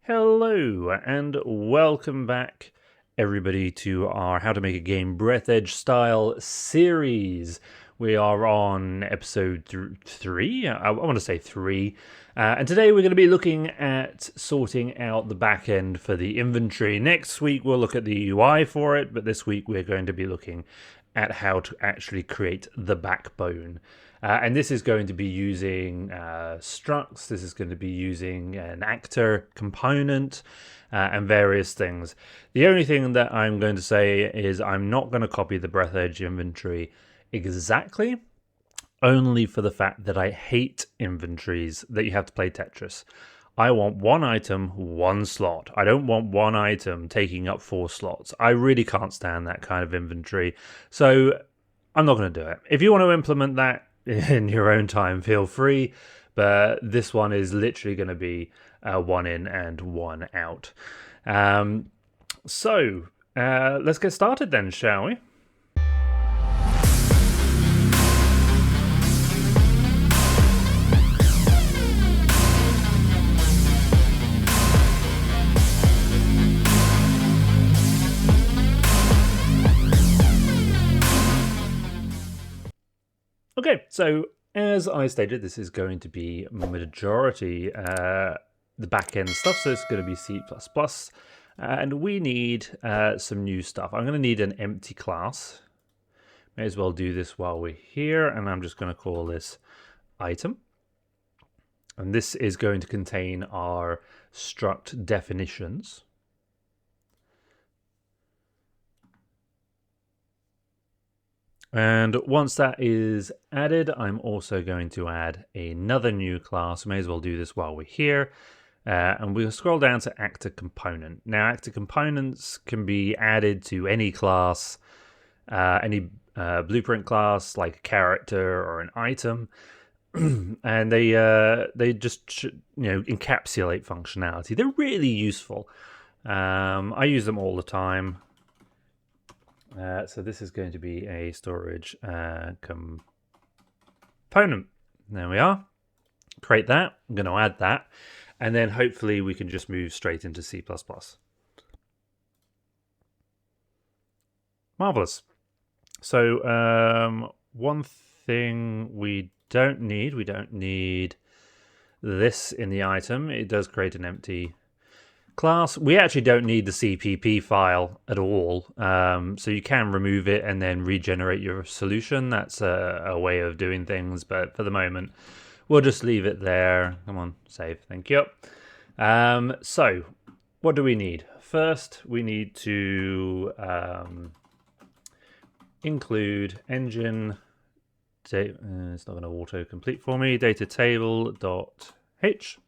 Hello and welcome back everybody to our How to Make a Game Breathedge style series. We are on episode 3, I want to say 3, and today we're going to be looking at sorting out the back end for the inventory. Next week we'll look at the UI for it, but this week we're going to be looking at how to actually create the backbone. And this is going to be using structs, this is going to be using an actor component and various things. The only thing that I'm going to say is I'm not going to copy the Breathedge inventory exactly, only for the fact that I hate inventories that you have to play Tetris. I want one item, one slot. I don't want one item taking up 4 slots. I really can't stand that kind of inventory. So I'm not going to do it. If you want to implement that in your own time, feel free. But this one is literally going to be 1 in and 1 out. So let's get started then, shall we? Okay, so as I stated, this is going to be majority the back-end stuff, so it's going to be C++, and we need some new stuff. I'm going to need an empty class. May as well do this while we're here, and I'm just going to call this item. And this is going to contain our struct definitions. And once that is added, I'm also going to add another new class. May as well do this while we're here. And we'll scroll down to actor component. Now, actor components can be added to any class, any blueprint class, like a character or an item. And they just encapsulate functionality. They're really useful. I use them all the time. So this is going to be a storage component. There we are. Create that. I'm going to add that. And then hopefully we can just move straight into C++. Marvelous. So one thing we don't need this in the item. It does create an empty class. We actually don't need the CPP file at all, so you can remove it and then regenerate your solution. That's a way of doing things, but for the moment we'll just leave it there. Come on, save. Thank you. So what do we need? First we need to include engine it's not going to auto complete for me, data table.h,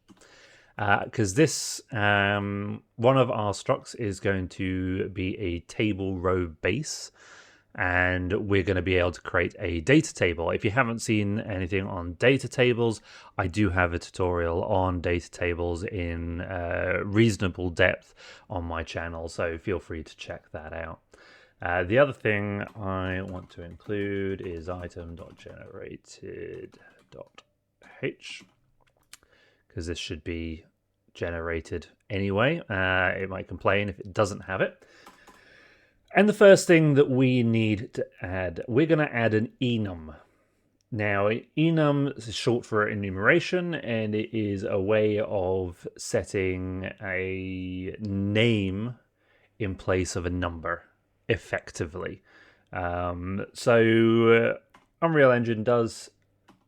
because this one of our structs is going to be a table row base, and we're going to be able to create a data table. If you haven't seen anything on data tables, I do have a tutorial on data tables in reasonable depth on my channel, so feel free to check that out. The other thing I want to include is item.generated.h, because this should be generated anyway. It might complain if it doesn't have it. And the first thing that we need to add, we're going to add an enum. Now, enum is short for enumeration, and it is a way of setting a name in place of a number, effectively. So Unreal Engine does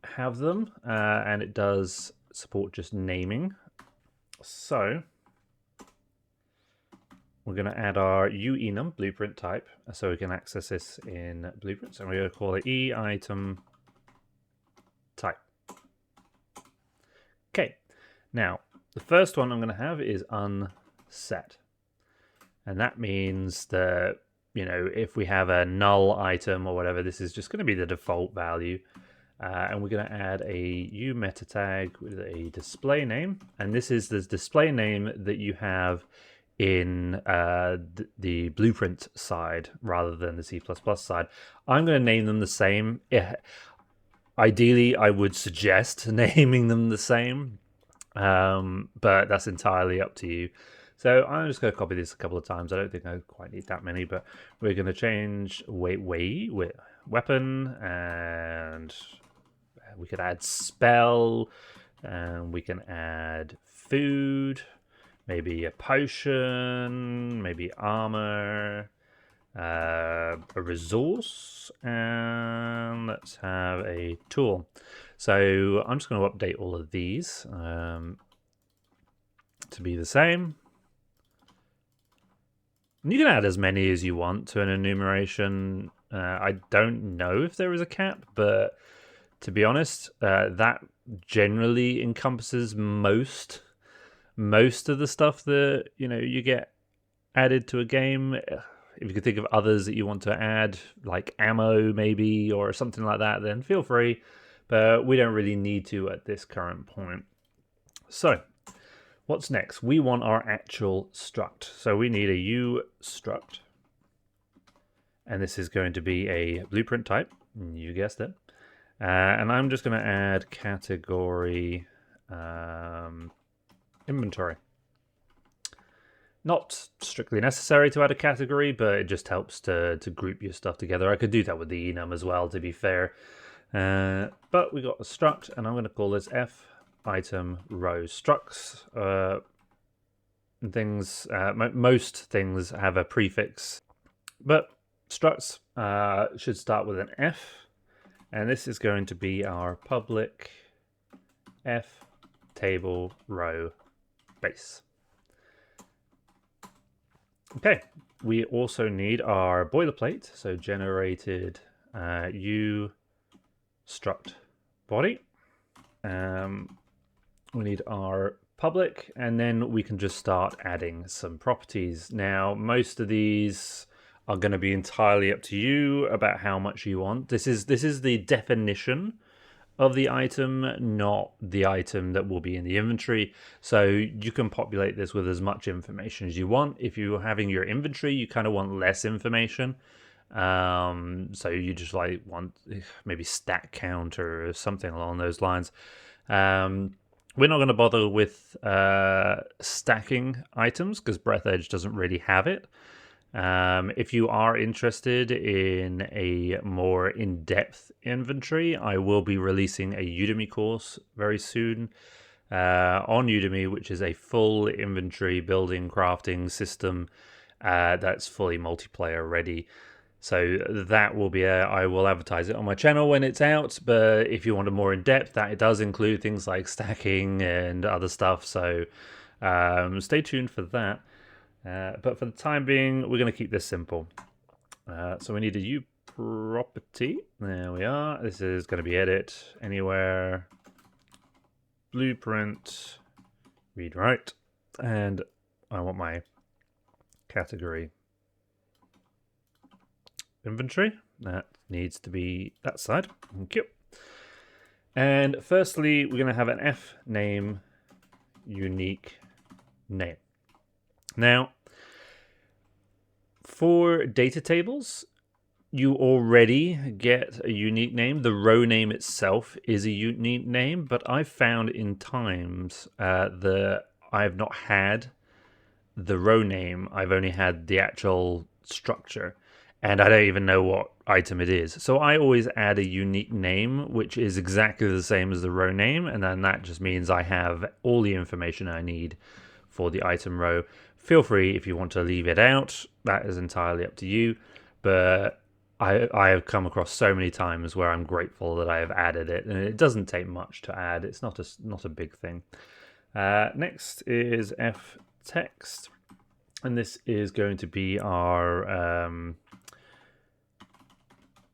have them, and it does support just naming. So we're going to add our UEnum blueprint type, so we can access this in blueprints, and we're going to call it eItem type. Okay, now the first one I'm going to have is unset, and that means that, you know, if we have a null item or whatever, this is just going to be the default value. And we're going to add a U meta tag with a display name, and this is the display name that you have in the blueprint side rather than the C++ side. I'm going to name them the same. Ideally, I would suggest naming them the same, but that's entirely up to you. So I'm just going to copy this a couple of times. I don't think I quite need that many, but we're going to change weapon, and we could add spell, and we can add food, maybe a potion, maybe armor, a resource, and let's have a tool. So I'm just going to update all of these to be the same. You can add as many as you want to an enumeration. I don't know if there is a cap, but to be honest, that generally encompasses most of the stuff that you get added to a game. If you could think of others that you want to add, like ammo maybe or something like that, then feel free. But we don't really need to at this current point. So what's next? We want our actual struct. So we need a U struct. And this is going to be a blueprint type. You guessed it. And I'm just going to add category inventory. Not strictly necessary to add a category, but it just helps to group your stuff together. I could do that with the enum as well, to be fair. But we got a struct, and I'm going to call this F item row structs. Things, most things have a prefix, but structs should start with an F, and this is going to be our public F table row base. Okay, we also need our boilerplate, so generated U struct body. We need our public, and then we can just start adding some properties. Now, most of these are going to be entirely up to you about how much you want. This is the definition of the item, not the item that will be in the inventory. So you can populate this with as much information as you want. If you're having your inventory, you kind of want less information. So you just like want maybe stat count or something along those lines. We're not going to bother with stacking items because Breathedge doesn't really have it. If you are interested in a more in-depth inventory, I will be releasing a Udemy course very soon on Udemy, which is a full inventory building crafting system that's fully multiplayer ready. So that will be I will advertise it on my channel when it's out, but if you want a more in-depth, that it does include things like stacking and other stuff, so stay tuned for that. But for the time being, we're going to keep this simple. So we need a U property. There we are. This is going to be edit anywhere, blueprint, read write, and I want my category inventory. That needs to be that side. Thank you. And firstly, we're going to have an F name unique name. Now, for data tables, you already get a unique name. The row name itself is a unique name, but I've found in times that I've not had the row name. I've only had the actual structure, and I don't even know what item it is. So I always add a unique name, which is exactly the same as the row name, and then that just means I have all the information I need for the item row. Feel free if you want to leave it out. That is entirely up to you. But I have come across so many times where I'm grateful that I have added it, and it doesn't take much to add. It's not a big thing. Next is F text, and this is going to be our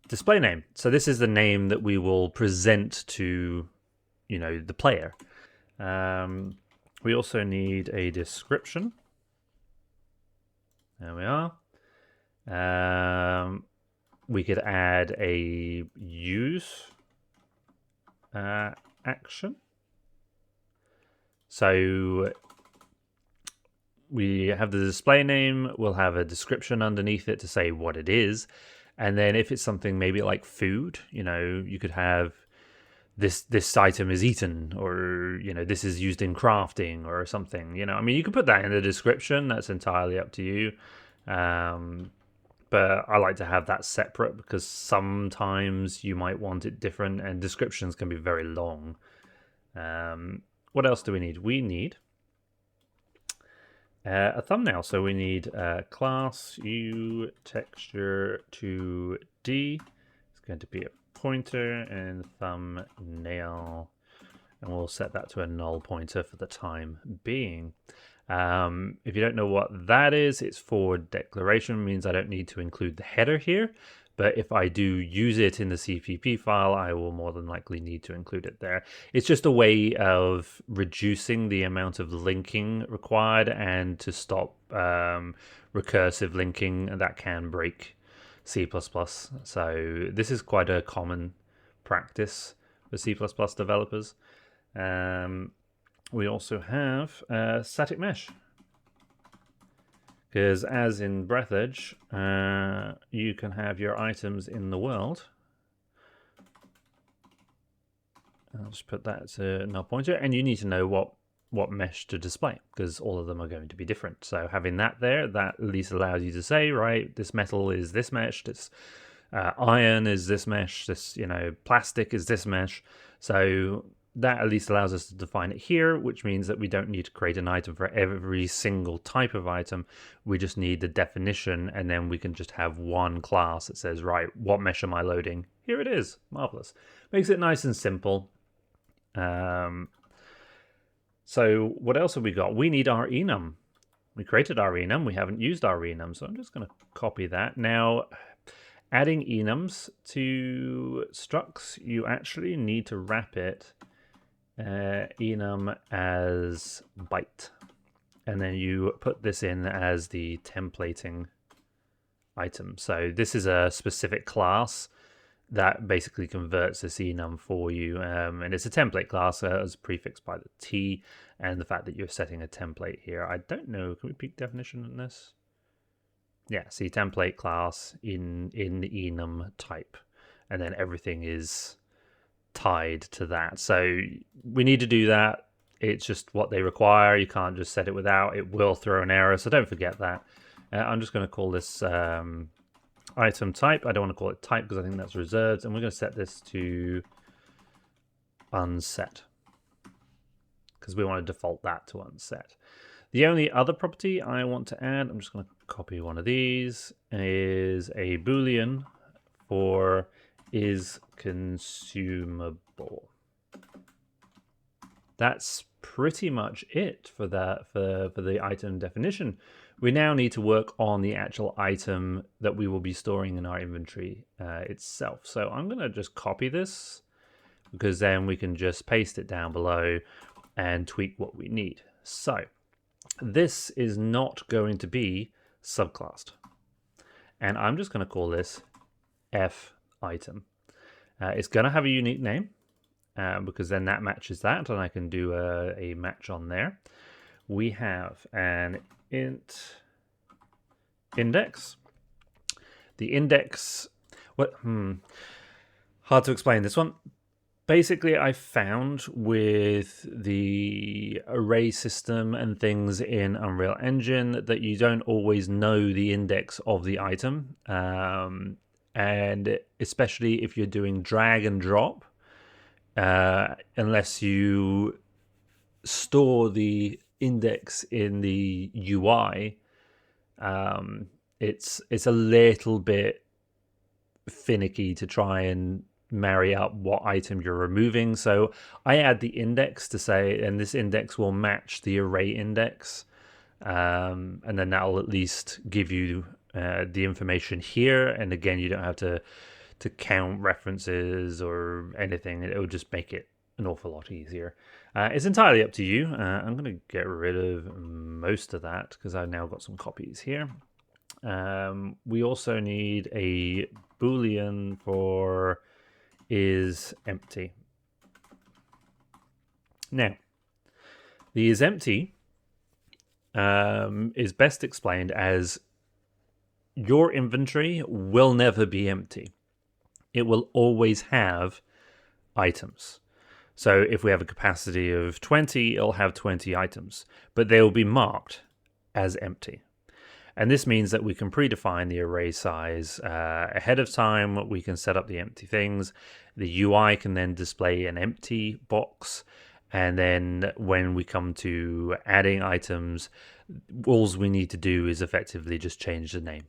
display name. So this is the name that we will present to, the player. We also need a description. There we are. We could add a use action. So we have the display name. We'll have a description underneath it to say what it is. And then if it's something maybe like food, you could have this item is eaten, or this is used in crafting or something. I mean, you can put that in the description. That's entirely up to you. But I like to have that separate because sometimes you might want it different, and descriptions can be very long. What else do we need? We need a thumbnail. So we need class U texture to D. It's going to be a pointer and thumbnail, and we'll set that to a null pointer for the time being. If you don't know what that is, it's forward declaration, means I don't need to include the header here. But if I do use it in the CPP file, I will more than likely need to include it there. It's just a way of reducing the amount of linking required and to stop recursive linking that can break C++. So this is quite a common practice for C++ developers. We also have static mesh. Because as in Breathedge, you can have your items in the world. I'll just put that to null pointer, and you need to know what mesh to display, because all of them are going to be different. So having that there, that at least allows you to say, right, this metal is this mesh, this iron is this mesh, this plastic is this mesh. So that at least allows us to define it here, which means that we don't need to create an item for every single type of item. We just need the definition, and then we can just have one class that says, right, what mesh am I loading? Here it is. Marvelous. Makes it nice and simple. So what else have we got? We need our enum. We created our enum. We haven't used our enum, so I'm just going to copy that. Now, adding enums to structs, you actually need to wrap it enum as byte, and then you put this in as the templating item. So this is a specific class that basically converts this enum for you, and it's a template class as prefixed by the T, and the fact that you're setting a template here. I don't know, can we peek definition on this? Yeah, see, template class in enum type, and then everything is tied to that. So we need to do that. It's just what they require. You can't just set it without. It will throw an error, so don't forget that. I'm just going to call this item type. I don't want to call it type because I think that's reserved, and we're going to set this to unset because we want to default that to unset. The only other property I want to add, I'm just going to copy one of these, is a boolean for is consumable. That's pretty much it for that for the item definition. We now need to work on the actual item that we will be storing in our inventory itself. So I'm going to just copy this because then we can just paste it down below and tweak what we need. So this is not going to be subclassed, and I'm just going to call this F item. It's going to have a unique name because then that matches that, and I can do a match on there. We have an int index. The index, hard to explain this one. Basically, I found with the array system and things in Unreal Engine that you don't always know the index of the item. And especially if you're doing drag and drop, unless you store the index in the UI, it's a little bit finicky to try and marry up what item you're removing. So I add the index to say, and this index will match the array index, and then that'll at least give you the information here. And again, you don't have to count references or anything. It will just make it an awful lot easier. It's entirely up to you. I'm going to get rid of most of that because I've now got some copies here. We also need a boolean for is empty. Now, the is empty is best explained as your inventory will never be empty. It will always have items. So if we have a capacity of 20, it'll have 20 items, but they will be marked as empty. And this means that we can predefine the array size ahead of time. We can set up the empty things. The UI can then display an empty box. And then when we come to adding items, all we need to do is effectively just change the name.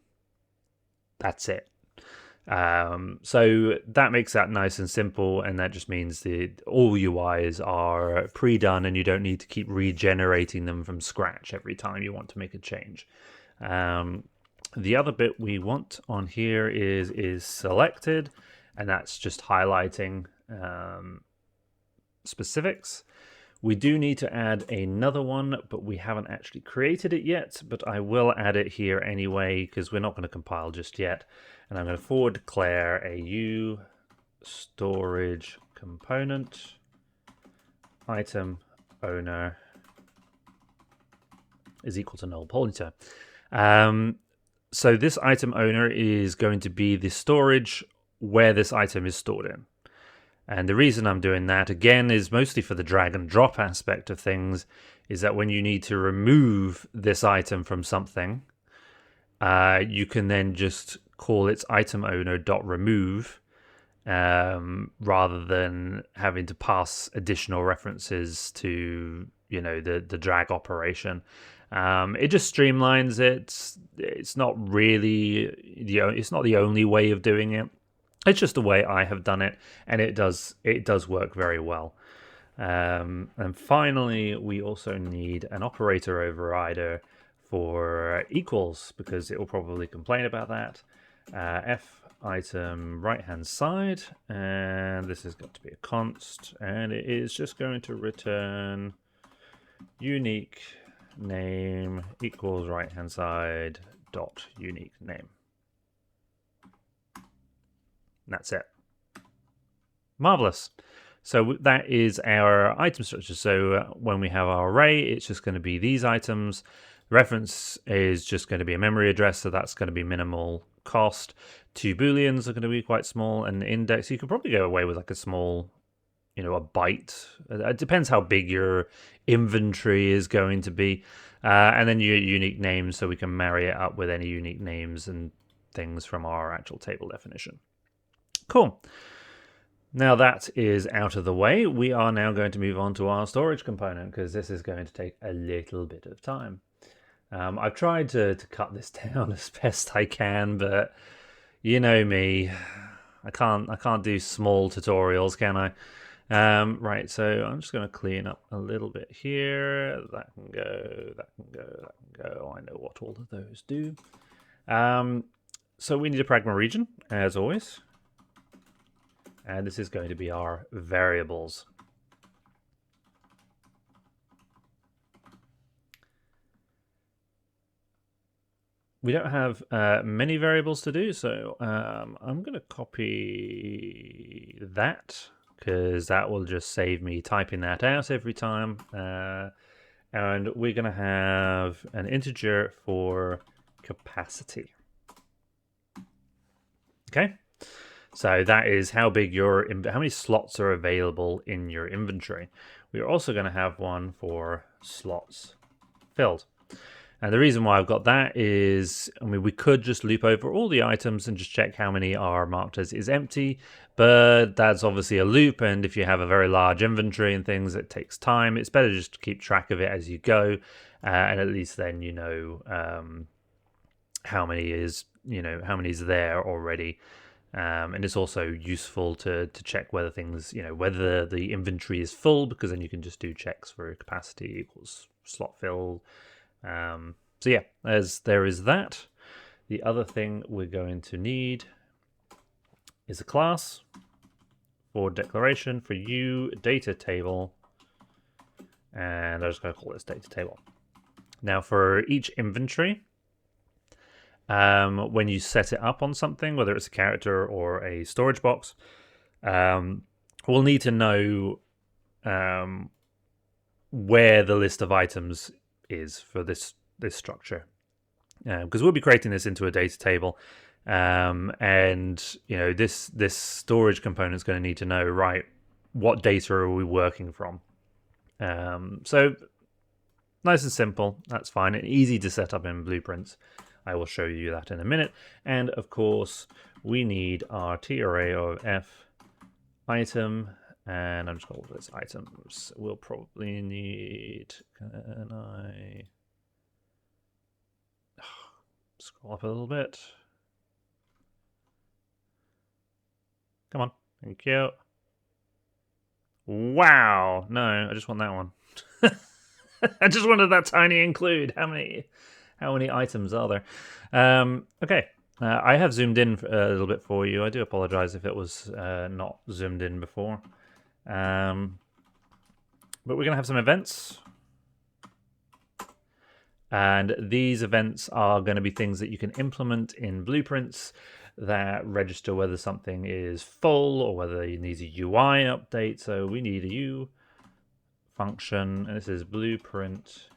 That's it. So that makes that nice and simple, and that just means that all UIs are pre-done and you don't need to keep regenerating them from scratch every time you want to make a change. The other bit we want on here is selected, and that's just highlighting specifics. We do need to add another one, but we haven't actually created it yet, but I will add it here anyway because we're not going to compile just yet. And I'm going to forward declare a U storage component item owner is equal to null pointer. So this item owner is going to be the storage where this item is stored in. And the reason I'm doing that, again, is mostly for the drag and drop aspect of things, is that when you need to remove this item from something, you can then just call its item owner .remove rather than having to pass additional references to, you know, the drag operation. It just streamlines it. It's not really it's not the only way of doing it. It's just the way I have done it, and it does work very well. And finally, we also need an operator overrider for equals, because it will probably complain about that. F item right hand side, and this has got to be a const, and it is just going to return unique name equals right hand side dot unique name. That's it. Marvelous. So that is our item structure. So when we have our array, it's just going to be these items. Reference is just going to be a memory address, so that's going to be minimal cost. 2 booleans are going to be quite small, and the index, you could probably go away with like a small, you know, a byte. It depends how big your inventory is going to be. And then your unique names, so we can marry it up with any unique names and things from our actual table definition. Cool. Now that is out of the way, we are now going to move on to our storage component, because this is going to take a little bit of time. I've tried to cut this down as best I can, but you know me, I can't do small tutorials, can I? Right, so I'm just going to clean up a little bit here. That can go, that can go, that can go. I know what all of those do. So we need a pragma region, as always. And this is going to be our variables. We don't have many variables to do, so I'm going to copy that, because that will just save me typing that out every time. And we're going to have an integer for capacity. Okay. So that is how big how many slots are available in your inventory. We are also going to have one for slots filled. And the reason why I've got that is, I mean, we could just loop over all the items and just check how many are marked as is empty, but that's obviously a loop, and if you have a very large inventory and things, it takes time. It's better just to keep track of it as you go, and at least then you know how many is there already. And it's also useful to check whether things, whether the inventory is full, because then you can just do checks for capacity equals slot fill. So yeah, there is that. The other thing we're going to need is a class for declaration for you data table, and I'm just going to call this data table. Now for each inventory, when you set it up on something, whether it's a character or a storage box, we'll need to know where the list of items is for this structure, because we'll be creating this into a data table, and this storage component is going to need to know, right, what data are we working from. So nice and simple, that's fine, and easy to set up in Blueprints. I will show you that in a minute. And of course, we need our TRA of F item, and I'm just going to call this items. We'll probably need, can I scroll up a little bit? Come on, thank you. Wow, no, I just want that one. I just wanted that tiny include. How many items are there? Okay, I have zoomed in a little bit for you. I do apologize if it was not zoomed in before. But we're going to have some events. And these events are going to be things that you can implement in Blueprints that register whether something is full or whether it needs a UI update. So we need a U function, and this is Blueprint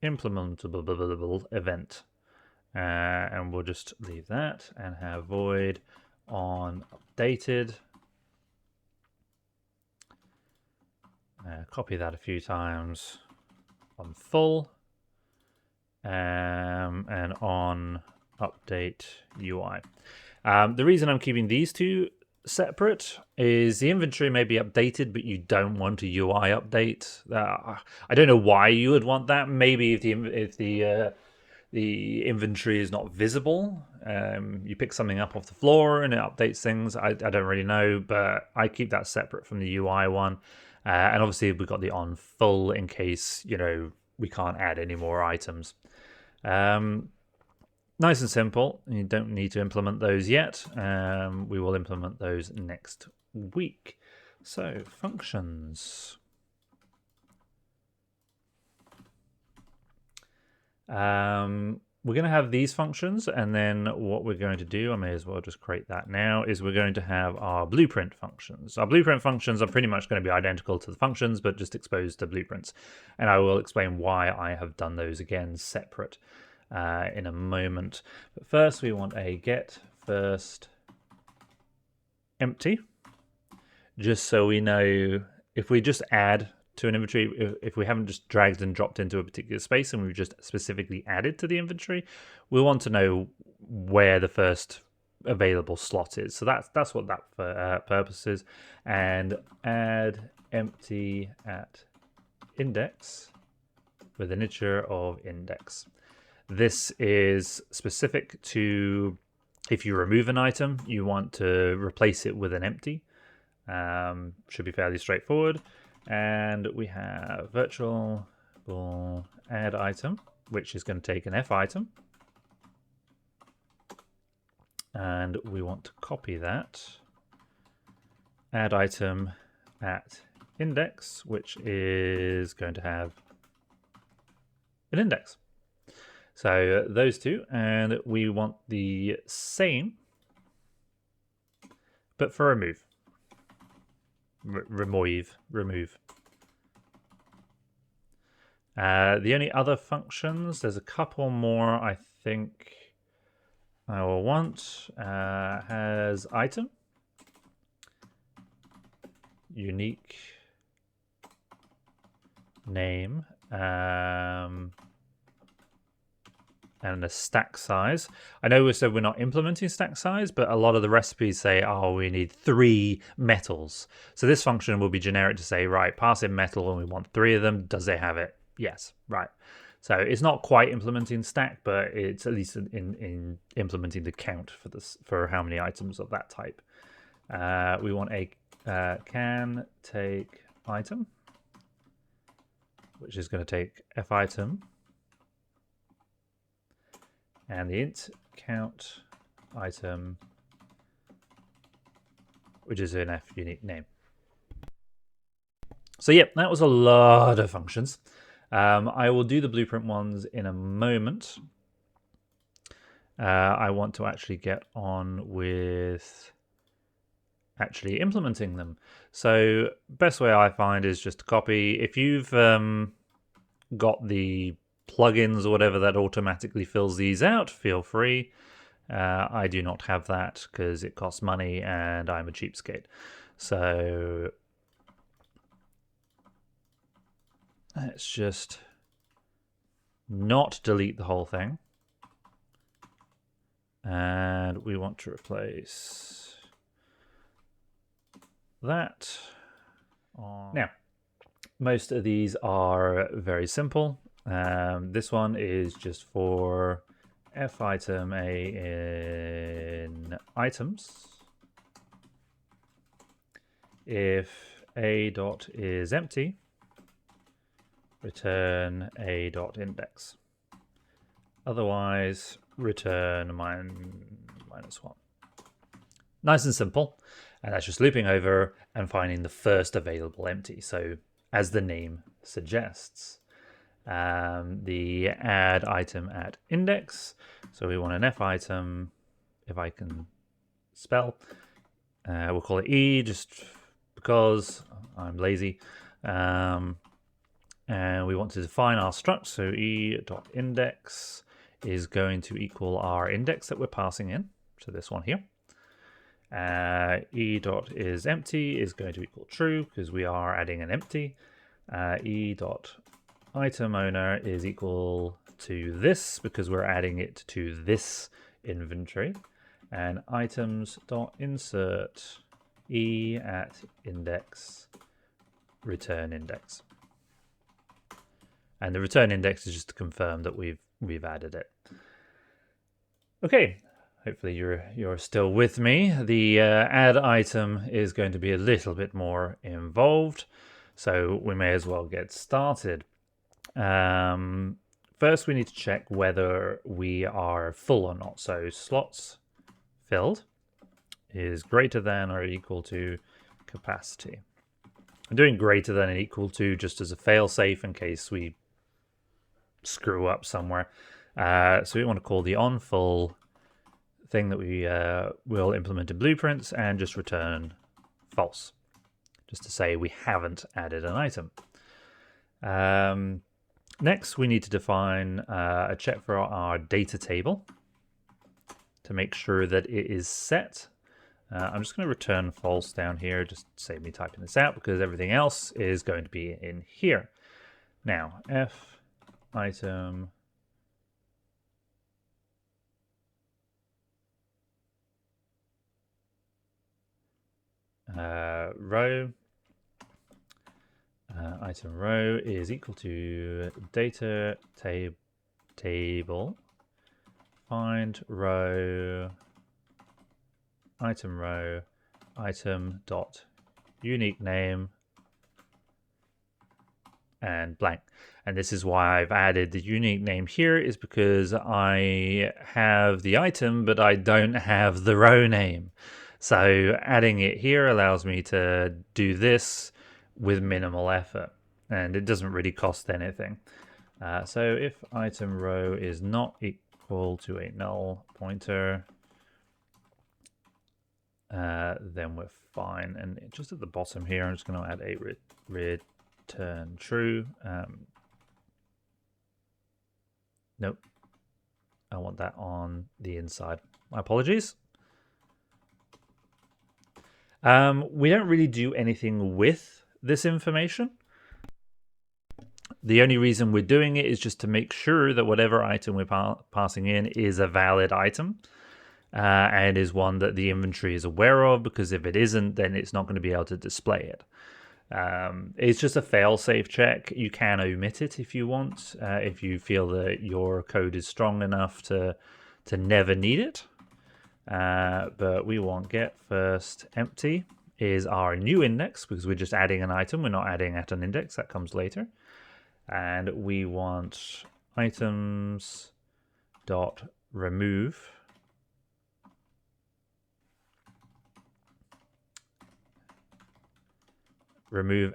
implementable event. And we'll just leave that and have void on updated. Copy that a few times on full. And on update UI. The reason I'm keeping these two separate is the inventory may be updated, but you don't want a UI update. I don't know why you would want that. Maybe if the inventory is not visible, you pick something up off the floor and it updates things. I don't really know, but I keep that separate from the UI one. And obviously we've got the on full in case, we can't add any more items. Nice and simple. You don't need to implement those yet. We will implement those next week. So, functions. We're going to have these functions, and then what we're going to do, I may as well just create that now, is we're going to have our blueprint functions. Our blueprint functions are pretty much going to be identical to the functions, but just exposed to blueprints. And I will explain why I have done those again separate in a moment. But first, we want a get first empty, just so we know if we just add to an inventory, if we haven't just dragged and dropped into a particular space and we've just specifically added to the inventory, we want to know where the first available slot is. So that's what that purpose is. And add empty at index with an integer of index. This is specific to if you remove an item, you want to replace it with an empty. Should be fairly straightforward. And we have virtual add item, which is going to take an F item. And we want to copy that. Add item at index, which is going to have an index. So those two, and we want the same, but for remove. Remove. The only other functions, there's a couple more I think I will want. Has item, unique name, and a stack size. I know we said we're not implementing stack size, but a lot of the recipes say, oh, we need 3 metals. So this function will be generic to say, right, pass in metal and we want 3 of them. Does it have it? Yes, right. So it's not quite implementing stack, but it's at least in implementing the count for how many items of that type. We want a can take item, which is going to take F item. And the int count item, which is an F unique name. So yep, that was a lot of functions. I will do the blueprint ones in a moment. I want to actually get on with actually implementing them. So best way I find is just to copy. If you've got the plugins or whatever that automatically fills these out, feel free. I do not have that because it costs money and I'm a cheapskate. So let's just not delete the whole thing. And we want to replace that. Now, most of these are very simple. This one is just for f item a in items. If a dot is empty, return a dot index. Otherwise, return -1. Nice and simple. And that's just looping over and finding the first available empty. So as the name suggests, the add item at index. So we want an f item, if I can spell. We'll call it E just because I'm lazy. And we want to define our struct. So e.index is going to equal our index that we're passing in. So this one here. E.isEmpty is going to equal true because we are adding an empty. E.itemOwner is equal to this because we're adding it to this inventory. And items.insert e at index return index. And the return index is just to confirm that we've added it. Okay. Hopefully you're still with me. The add item is going to be a little bit more involved, so we may as well get started. First, we need to check whether we are full or not. So slots filled is greater than or equal to capacity. I'm doing greater than and equal to just as a fail-safe in case we screw up somewhere. So we want to call the onFull thing that we will implement in blueprints and just return false, just to say we haven't added an item. Next, we need to define a check for our data table to make sure that it is set. I'm just going to return false down here, just save me typing this out because everything else is going to be in here. Now, f item row item row is equal to data table find row item dot unique name and blank. And this is why I've added the unique name here, is because I have the item but I don't have the row name. So adding it here allows me to do this with minimal effort, and it doesn't really cost anything. So if item row is not equal to a null pointer, then we're fine. And just at the bottom here, I'm just going to add a return true. Nope. I want that on the inside. My apologies. We don't really do anything with this information. The only reason we're doing it is just to make sure that whatever item we're passing in is a valid item and is one that the inventory is aware of, because if it isn't, then it's not going to be able to display it. It's just a fail-safe check. You can omit it if you want, if you feel that your code is strong enough to never need it. But we want get first empty is our new index because we're just adding an item. We're not adding at an index. That comes later. And we want items dot remove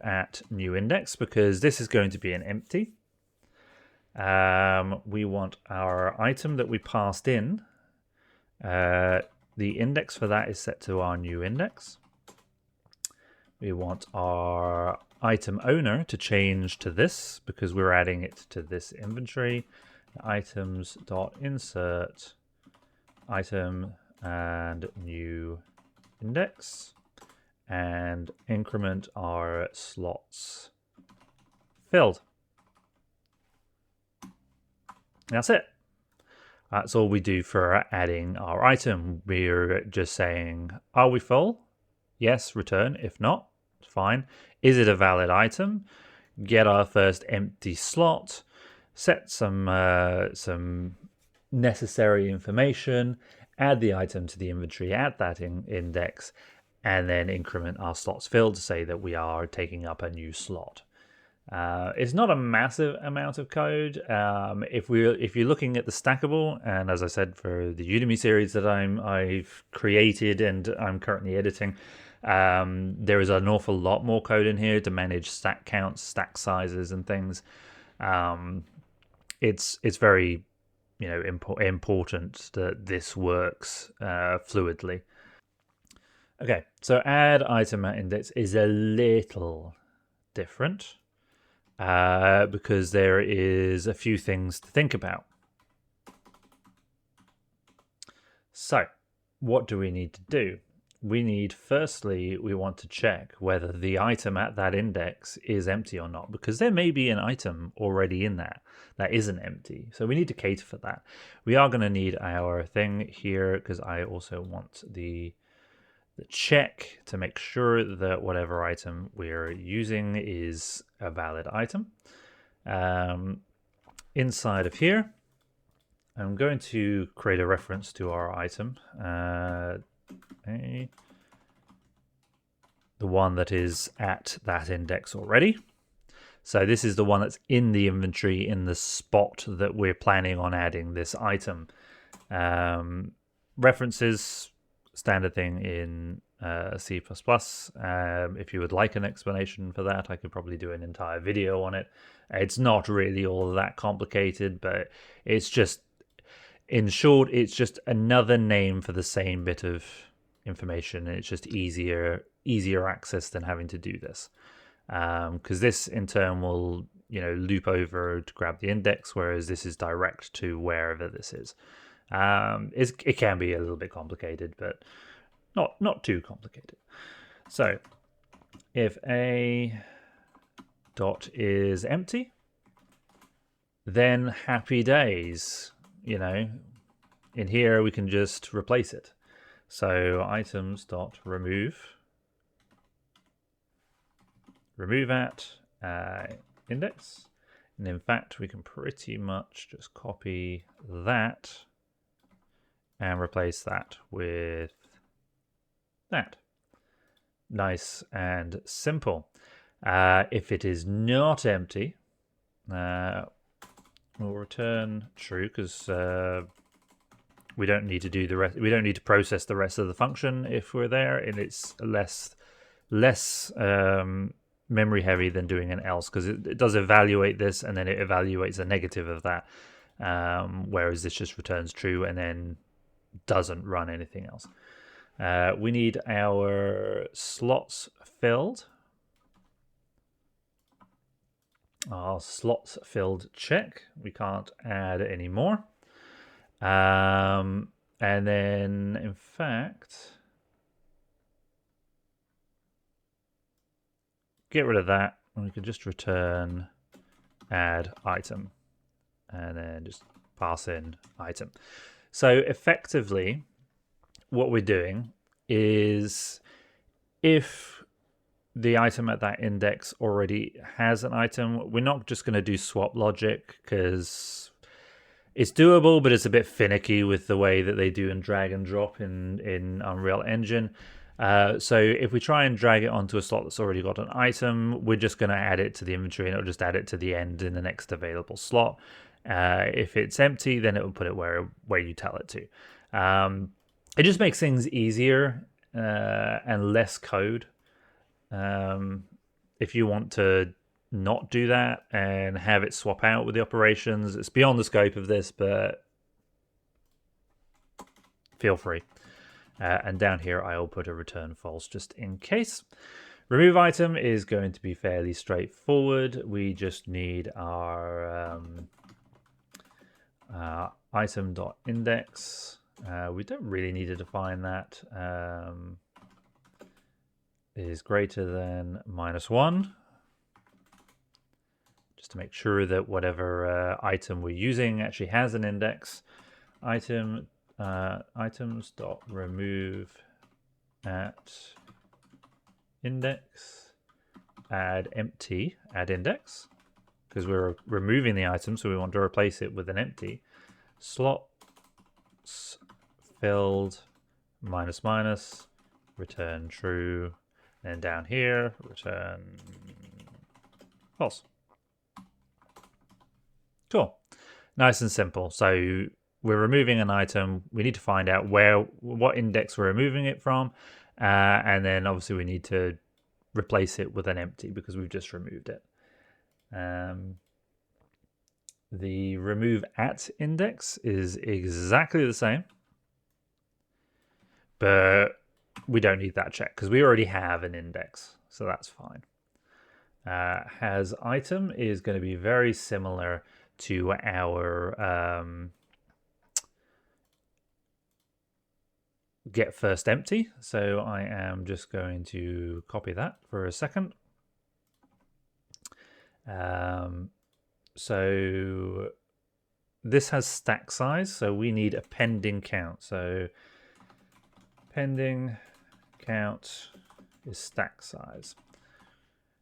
at new index because this is going to be an empty. We want our item that we passed in. The index for that is set to our new index. We want our item owner to change to this because we're adding it to this inventory. Items.insert item and new index. and increment our slots filled. That's it. That's all we do for adding our item. We're just saying, are we full? Yes, return. If not, fine. Is it a valid item? Get our first empty slot, set some necessary information, add the item to the inventory at that index, and then increment our slots filled to say that we are taking up a new slot. It's not a massive amount of code. If you're looking at the stackable, and as I said for the Udemy series that I've created and I'm currently editing, there is an awful lot more code in here to manage stack counts, stack sizes, and things. It's very important that this works fluidly. Okay, so add item at index is a little different. Because there is a few things to think about. So, what do we need to do? Firstly, we want to check whether the item at that index is empty or not, because there may be an item already in that isn't empty. So we need to cater for that. We are going to need our thing here, because I also want the check to make sure that whatever item we're using is a valid item. Inside of here, I'm going to create a reference to our item, the one that is at that index already. So this is the one that's in the inventory in the spot that we're planning on adding this item. References, standard thing in C++. If you would like an explanation for that, I could probably do an entire video on it. It's not really all that complicated, but it's just, in short, it's just another name for the same bit of information. It's just easier access than having to do this, because this in turn will loop over to grab the index, whereas this is direct to wherever this is. It can be a little bit complicated, but not too complicated. So if a dot is empty, then happy days. In here we can just replace it. So items dot remove at index, and in fact we can pretty much just copy that and replace that with that. Nice and simple. If it is not empty, we'll return true, because we don't need to do the rest. We don't need to process the rest of the function if we're there, and it's less memory heavy than doing an else, because it does evaluate this and then it evaluates a negative of that, whereas this just returns true and then doesn't run anything else. We need our slots filled. Our slots filled check. We can't add any more. And then, in fact, get rid of that, and we can just return add item, and then just pass in item. So effectively, what we're doing is, if the item at that index already has an item, we're not just going to do swap logic, because it's doable, but it's a bit finicky with the way that they do in drag and drop in Unreal Engine. So if we try and drag it onto a slot that's already got an item, we're just going to add it to the inventory, and it'll just add it to the end in the next available slot. If it's empty, then it will put it where you tell it to. It just makes things easier and less code. If you want to not do that and have it swap out with the operations, it's beyond the scope of this, but feel free. And down here, I'll put a return false just in case. Remove item is going to be fairly straightforward. We just need our item.index. We don't really need to define that. is greater than -1, just to make sure that whatever item we're using actually has an index. Items dot remove at index add empty add index, because we're removing the item, so we want to replace it with an empty. Slots filled minus minus, return true, and down here return false. Cool, nice and simple. So we're removing an item. We need to find out what index we're removing it from, and then obviously we need to replace it with an empty because we've just removed it. The remove at index is exactly the same, but we don't need that check because we already have an index, so that's fine. Has item is going to be very similar to our get first empty, so I am just going to copy that for a second. So this has stack size, so we need a pending count. So pending count is stack size.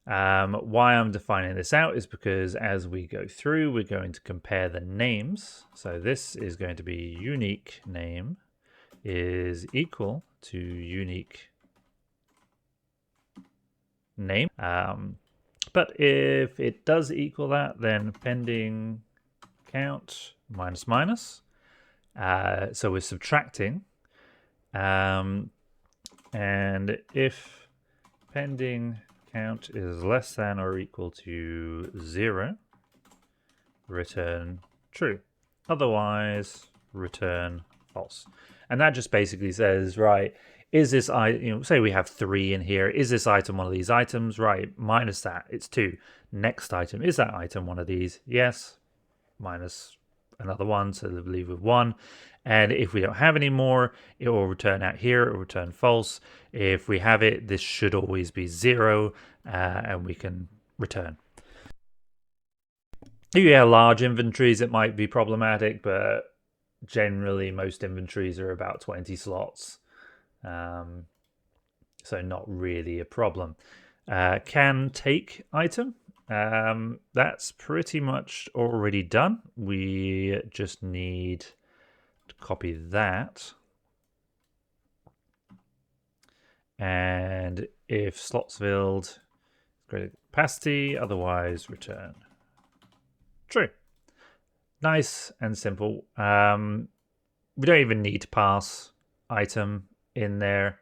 Why I'm defining this out is because as we go through, we're going to compare the names. So this is going to be unique name is equal to unique name. But if it does equal that, then pending count minus minus. So we're subtracting. And if pending count is less than or equal to 0, return true. Otherwise, return false. And that just basically says, right, is this item, say we have 3 in here, is this item one of these items? Right, minus that, it's 2. Next item, is that item one of these? Yes, minus another 1, so leave with 1. And if we don't have any more, it will return out here, it will return false. If we have it, this should always be 0, and we can return. If you have large inventories, it might be problematic, but generally most inventories are about 20 slots. So not really a problem. Can take item. That's pretty much already done. We just need to copy that. And if slots filled, greater capacity, otherwise return true. Nice and simple. We don't even need to pass item in there.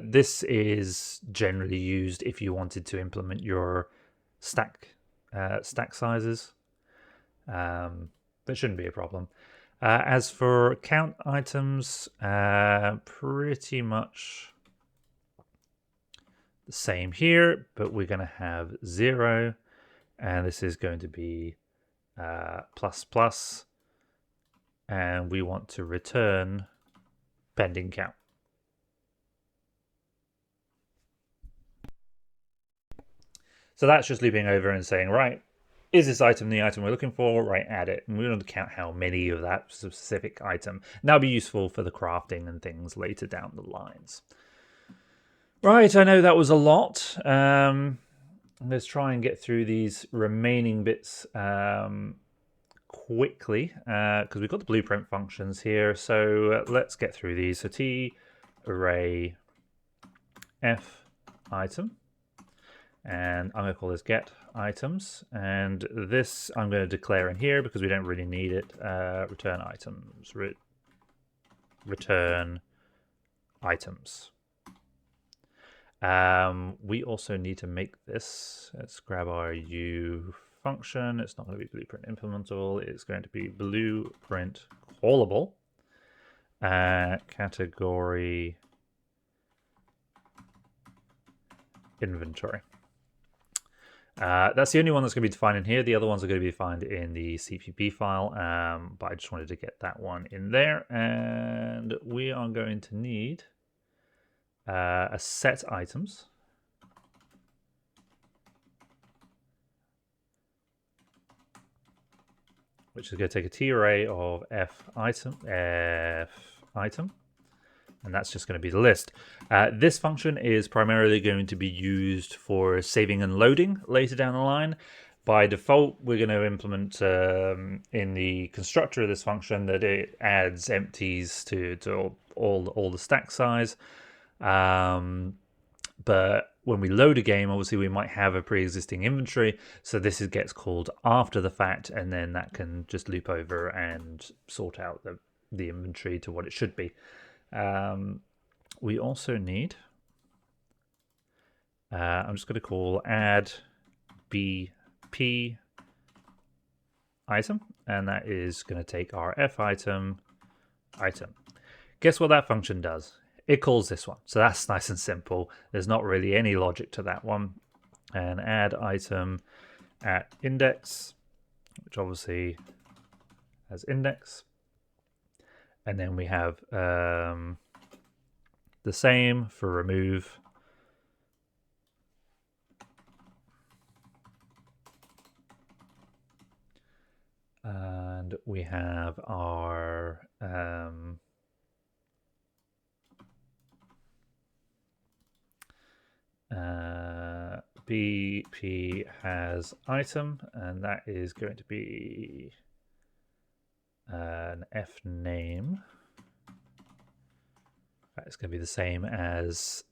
This is generally used if you wanted to implement your stack sizes. That shouldn't be a problem. As for count items, pretty much the same here, but we're going to have 0, and this is going to be plus plus, and we want to return pending count. So that's just looping over and saying, right, is this item the item we're looking for? Right, add it. And we want to count how many of that specific item. And that'll be useful for the crafting and things later down the lines. Right, I know that was a lot. Let's try and get through these remaining bits quickly, because we've got the blueprint functions here. So let's get through these. So T array F item. And I'm going to call this get items. And this I'm going to declare in here because we don't really need it. Return items. Return items. We also need to make this. Let's grab our U function. It's not going to be blueprint implementable. It's going to be blueprint callable. Category inventory. That's the only one that's going to be defined in here. The other ones are going to be defined in the CPP file, but I just wanted to get that one in there. And we are going to need a set items, which is going to take a T array of F item, and that's just going to be the list. This function is primarily going to be used for saving and loading later down the line. By default, we're going to implement in the constructor of this function that it adds empties to all the stack size. But when we load a game, obviously we might have a pre-existing inventory, so this gets called after the fact, and then that can just loop over and sort out the inventory to what it should be. We also need, I'm just going to call add BP item, and that is going to take our F item. Guess what that function does? It calls this one. So that's nice and simple. There's not really any logic to that one. And add item at index, which obviously has index. And then we have the same for remove. And we have our BP has item, and that is going to be an F name. It's going to be the same as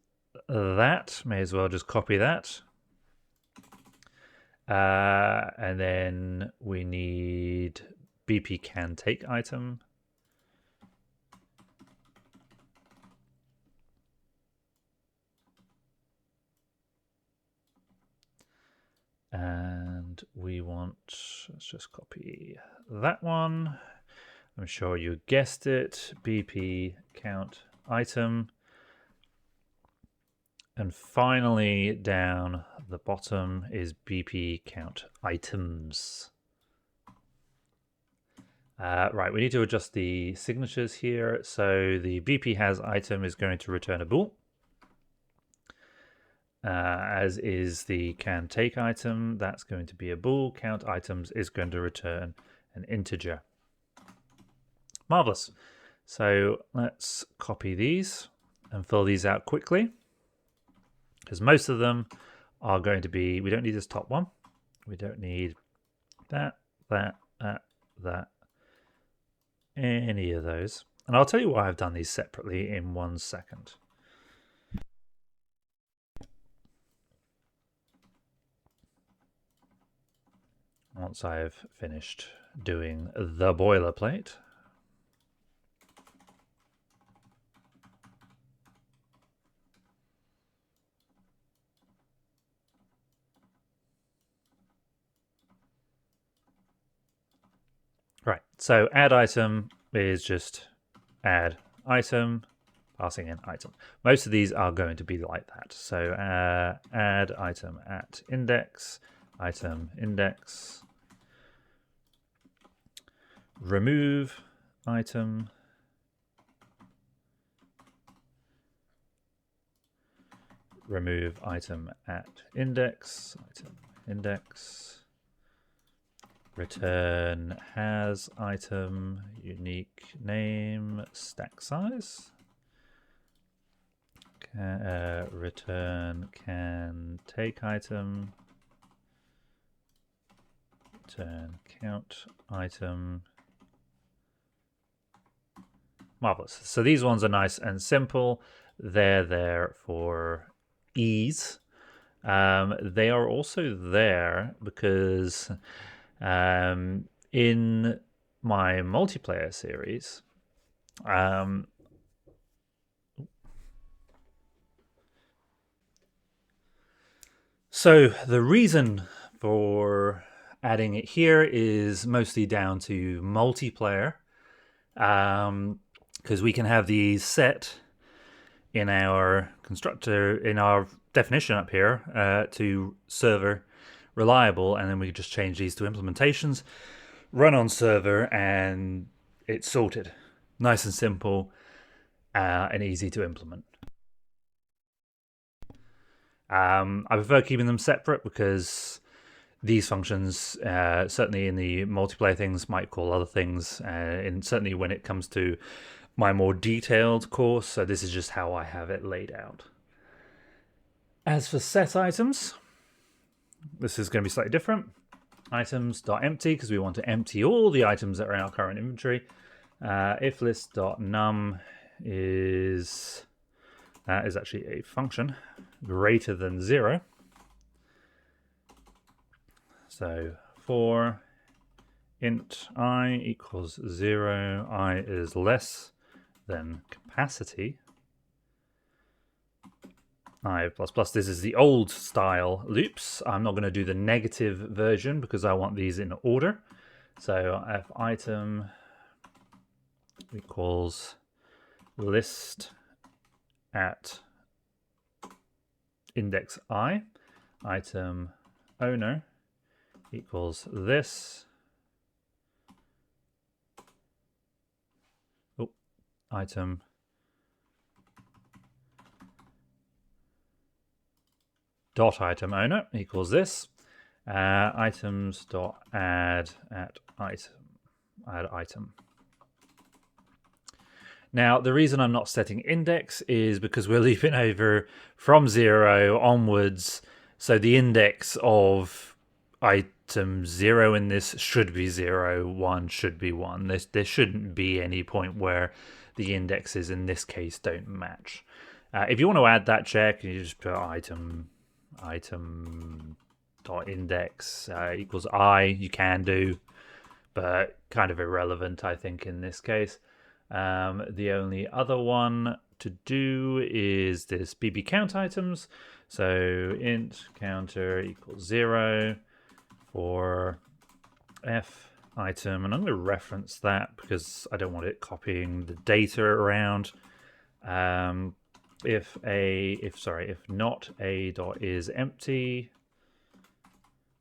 that. May as well just copy that. And then we need BP can take item. And we want, let's just copy that one. I'm sure you guessed it, BP count item. And finally, down the bottom is BP count items. Right, we need to adjust the signatures here. So the BP has item is going to return a bool. As is the can take item, that's going to be a bool. Count items is going to return an integer. Marvelous. So let's copy these and fill these out quickly, because most of them are going to be, we don't need this top one. We don't need that, any of those. And I'll tell you why I've done these separately in 1 second. Once I've finished doing the boilerplate. Right, so add item is just add item, passing in item. Most of these are going to be like that. So add item at index, item index, remove item, remove item at index, item index, return has item, unique name, stack size, return can take item, return count item. Marvelous. So these ones are nice and simple. They're there for ease. They are also there because in my multiplayer series, so the reason for adding it here is mostly down to multiplayer, because we can have these set in our constructor, in our definition up here, to server reliable, and then we can just change these to implementations, run on server, and it's sorted. Nice and simple and easy to implement. I prefer keeping them separate because these functions, certainly in the multiplayer things, might call other things, and certainly when it comes to my more detailed course. So this is just how I have it laid out. As for set items, this is going to be slightly different. Items.empty, because we want to empty all the items that are in our current inventory. If list.num is actually a function greater than 0. So for int I equals 0, I is less than capacity. I plus plus. This is the old style loops. I'm not going to do the negative version because I want these in order. So if item equals list at index I, item owner equals this. Item dot item owner equals this. Items dot add at item. Now, the reason I'm not setting index is because we're leaping over from 0 onwards. So the index of item 0 in this should be 0, 1 should be 1. There shouldn't be any point where the indexes in this case don't match. If you want to add that check, you just put item dot index equals I. You can do, but kind of irrelevant, I think, in this case. The only other one to do is this bb count items. So int counter equals 0 for f item, and I'm going to reference that because I don't want it copying the data around. If not a dot is empty,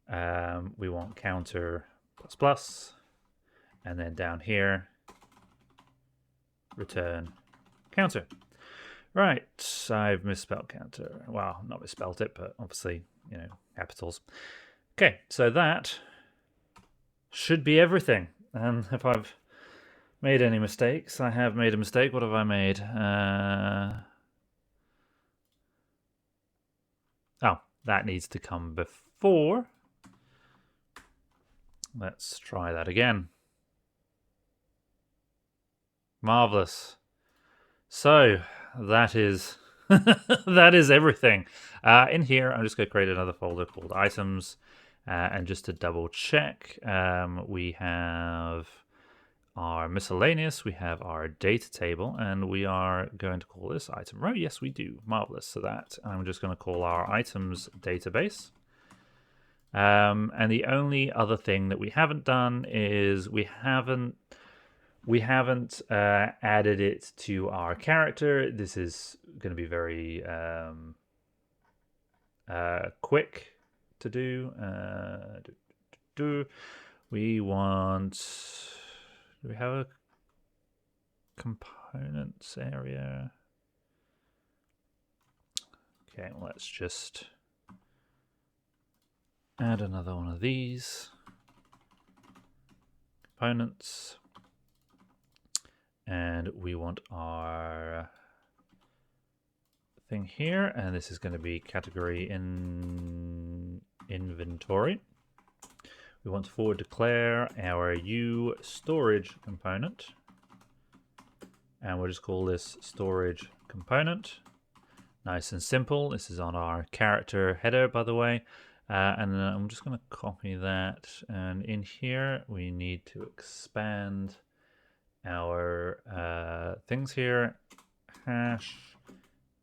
we want counter plus plus, and then down here return counter. Right, I've misspelled counter. Well, not misspelled it, but obviously, capitals. Okay, so that should be everything. And if I've made any mistakes, I have made a mistake. What have I made? That needs to come before. Let's try that again. Marvelous. So that is that is everything. In here, I'm just going to create another folder called items, and just to double check, we have our miscellaneous, we have our data table, and we are going to call this item row. Yes, we do. Marvelous. So that I'm just going to call our items database. And the only other thing that we haven't done is we haven't added it to our character. This is going to be very quick to do. We want... Do we have a components area? Okay, let's just add another one of these components. And we want our thing here, and this is going to be category in inventory. We want to forward declare our U storage component, and we'll just call this storage component. Nice and simple. This is on our character header, by the way. And then I'm just going to copy that, and in here we need to expand our things here. Hash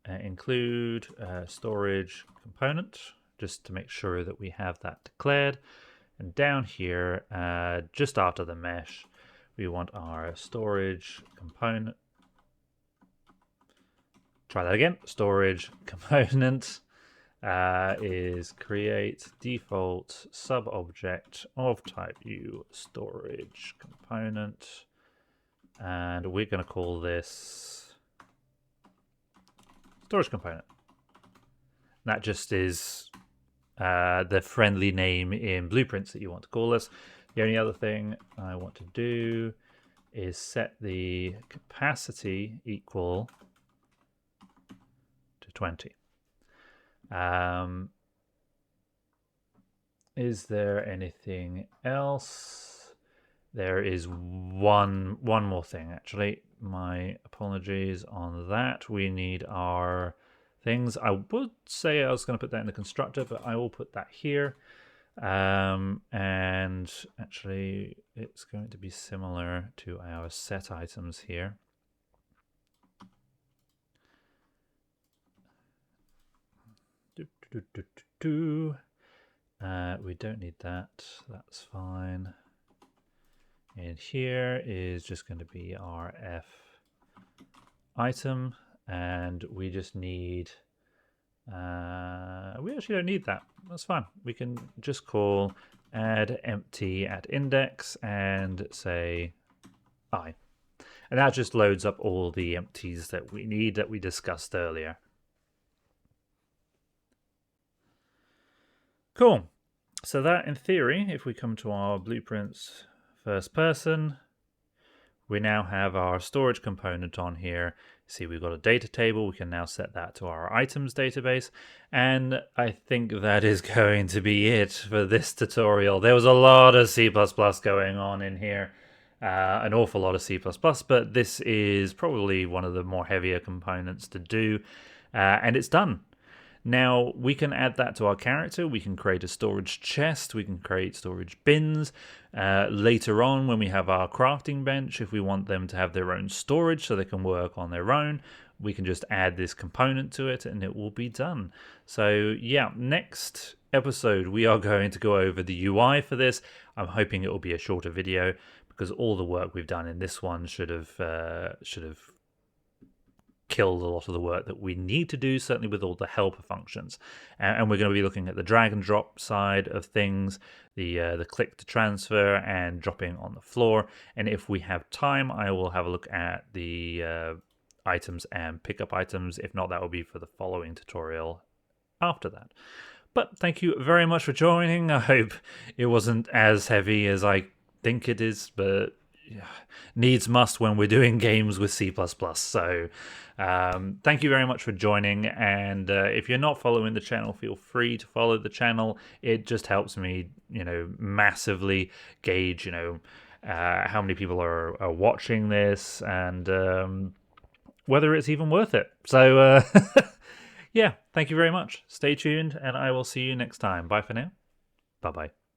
include storage component, just to make sure that we have that declared. And down here, just after the mesh, we want our storage component. Try that again. Storage component is create default sub-object of type U storage component. And we're going to call this storage component. That just is the friendly name in Blueprints that you want to call us. The only other thing I want to do is set the capacity equal to 20. Is there anything else? There is one more thing, actually. My apologies on that. We need our things. I would say I was going to put that in the constructor, but I will put that here. And actually, it's going to be similar to our set items here. We don't need that. That's fine. And here is just going to be our F item, and we just need. We actually don't need that. That's fine. We can just call add empty at index and say I. And that just loads up all the empties that we need that we discussed earlier. Cool. So that, in theory, if we come to our blueprints first person, we now have our storage component on here. See, we've got a data table. We can now set that to our items database. And I think that is going to be it for this tutorial. There was a lot of C++ going on in here. An awful lot of C++, but this is probably one of the more heavier components to do. And it's done. Now, we can add that to our character. We can create a storage chest. We can create storage bins. Later on, when we have our crafting bench, if we want them to have their own storage so they can work on their own, we can just add this component to it and it will be done. So yeah, next episode, we are going to go over the UI for this. I'm hoping it will be a shorter video because all the work we've done in this one should have killed a lot of the work that we need to do, certainly with all the helper functions. And we're going to be looking at the drag and drop side of things, the click to transfer and dropping on the floor. And if we have time, I will have a look at the items and pickup items. If not, that will be for the following tutorial after that. But thank you very much for joining. I hope it wasn't as heavy as I think it is, but needs must when we're doing games with C++. So thank you very much for joining, and if you're not following the channel, feel free to follow the channel. It just helps me, massively gauge, how many people are watching this and whether it's even worth it. So yeah, thank you very much. Stay tuned, and I will see you next time. Bye for now. Bye-bye.